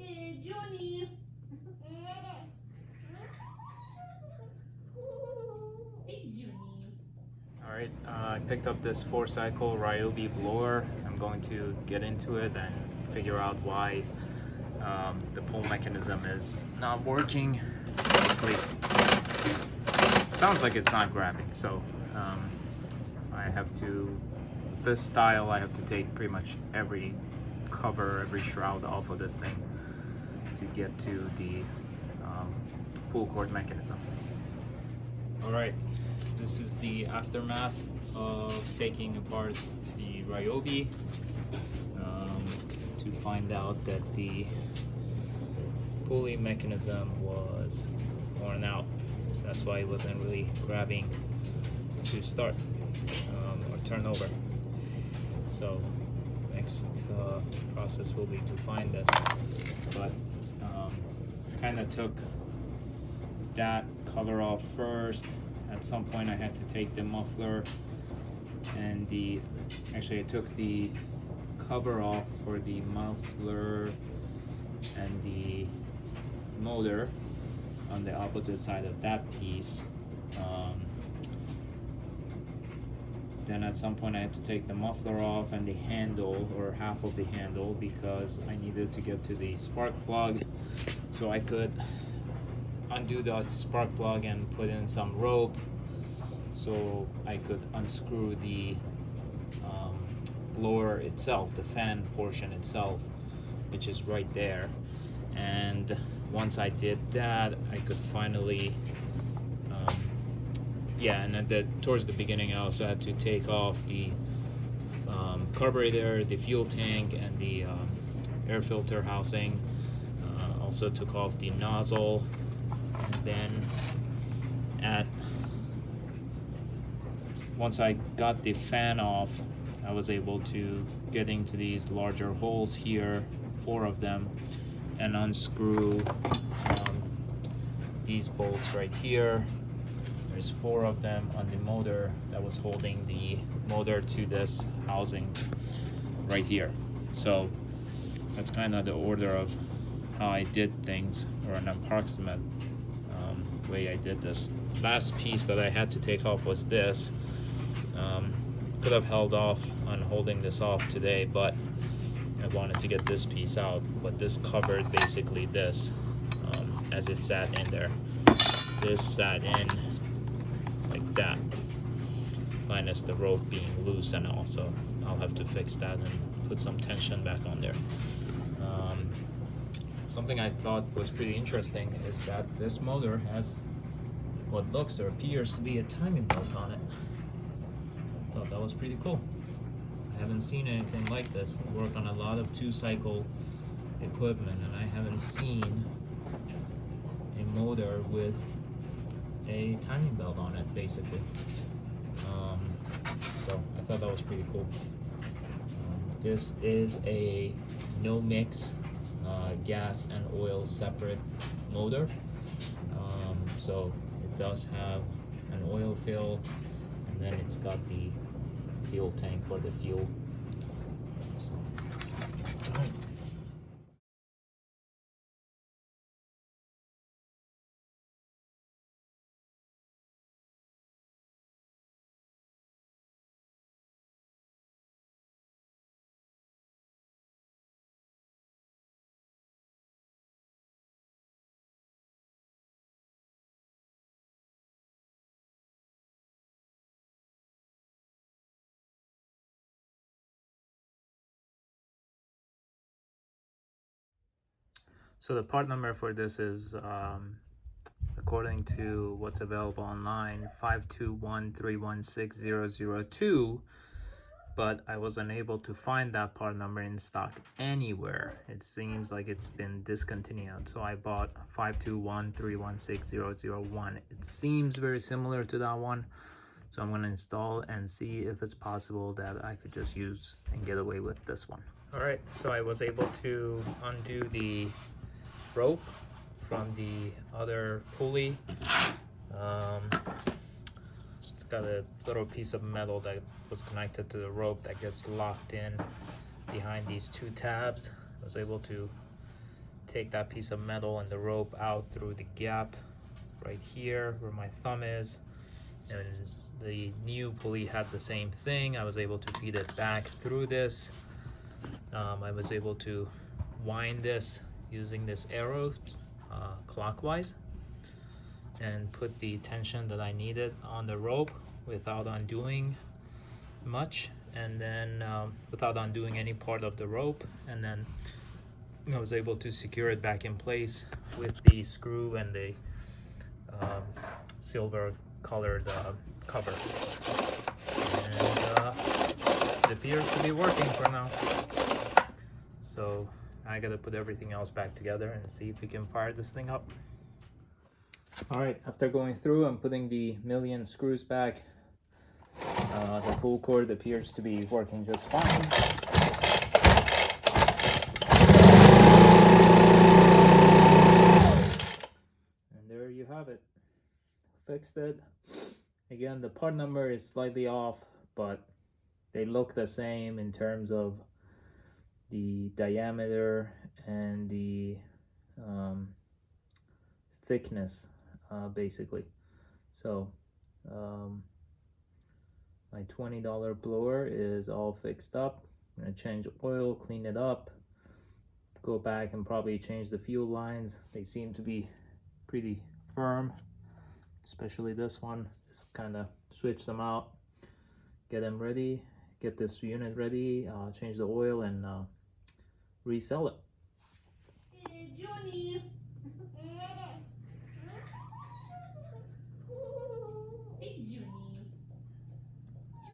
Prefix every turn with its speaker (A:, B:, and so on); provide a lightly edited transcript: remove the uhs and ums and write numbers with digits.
A: Hey, Johnny. Hey, Johnny. All right, I picked up this 4-cycle Ryobi blower. I'm going to get into it and figure out why the pull mechanism is not working. Basically, sounds like it's not grabbing. So I have to, this style, I have to take pretty much every cover, every shroud off of this thing to get to the pull cord mechanism. All right, this is the aftermath of taking apart the Ryobi to find out that the pulley mechanism was worn out. That's why it wasn't really grabbing to start or turn over. So next process will be to find this, but kind of took that cover off first. At some point I had to take the muffler and actually I took the cover off for the muffler and the motor on the opposite side of that piece. Then at some point I had to take the muffler off and the handle, or half of the handle, because I needed to get to the spark plug so I could undo the spark plug and put in some rope so I could unscrew the blower itself, the fan portion itself, which is right there. And once I did that, I could finally and towards the beginning I also had to take off the carburetor, the fuel tank, and the air filter housing. Also took off the nozzle, and then once I got the fan off, I was able to get into these larger holes here, 4 of them, and unscrew these bolts right here. There's 4 of them on the motor that was holding the motor to this housing right here. So that's kind of the order of how I did things, or an approximate way I did this. Last piece that I had to take off was this. Could have held off on holding this off today, but I wanted to get this piece out. But this covered basically this as it sat in there. This sat in like that, minus the rope being loose and all. So I'll have to fix that and put some tension back on there. Something I thought was pretty interesting is that this motor has what looks or appears to be a timing belt on it. Thought that was pretty cool. I haven't seen anything like this. I work on a lot of 2-cycle equipment, and I haven't seen a motor with a timing belt on it, basically. So I thought that was pretty cool. This is a no mix gas and oil separate motor. So it does have an oil fill, and then it's got the fuel tank for the fuel. So, all right. So the part number for this is, according to what's available online, 521316002, but I was unable to find that part number in stock anywhere. It seems like it's been discontinued. So I bought 521316001. It seems very similar to that one. So I'm going to install and see if it's possible that I could just use and get away with this one. All right, so I was able to undo the rope from the other pulley. It's got a little piece of metal that was connected to the rope that gets locked in behind these 2 tabs. I was able to take that piece of metal and the rope out through the gap right here where my thumb is, and the new pulley had the same thing. I was able to feed it back through this. I was able to wind this using this arrow clockwise and put the tension that I needed on the rope without undoing much, and then without undoing any part of the rope, and then I was able to secure it back in place with the screw and the silver colored cover. And it appears to be working for now. So I gotta put everything else back together and see if we can fire this thing up. All right, after going through and putting the million screws back, the pull cord appears to be working just fine. And there you have it. Fixed it. Again, the part number is slightly off, but they look the same in terms of the diameter and the thickness, basically. So my $20 blower is all fixed up. I'm gonna change oil, clean it up, go back and probably change the fuel lines. They seem to be pretty firm, especially this one. Just kind of switch them out, get them ready, get this unit ready, change the oil, and resell it.
B: Hey, Johnny.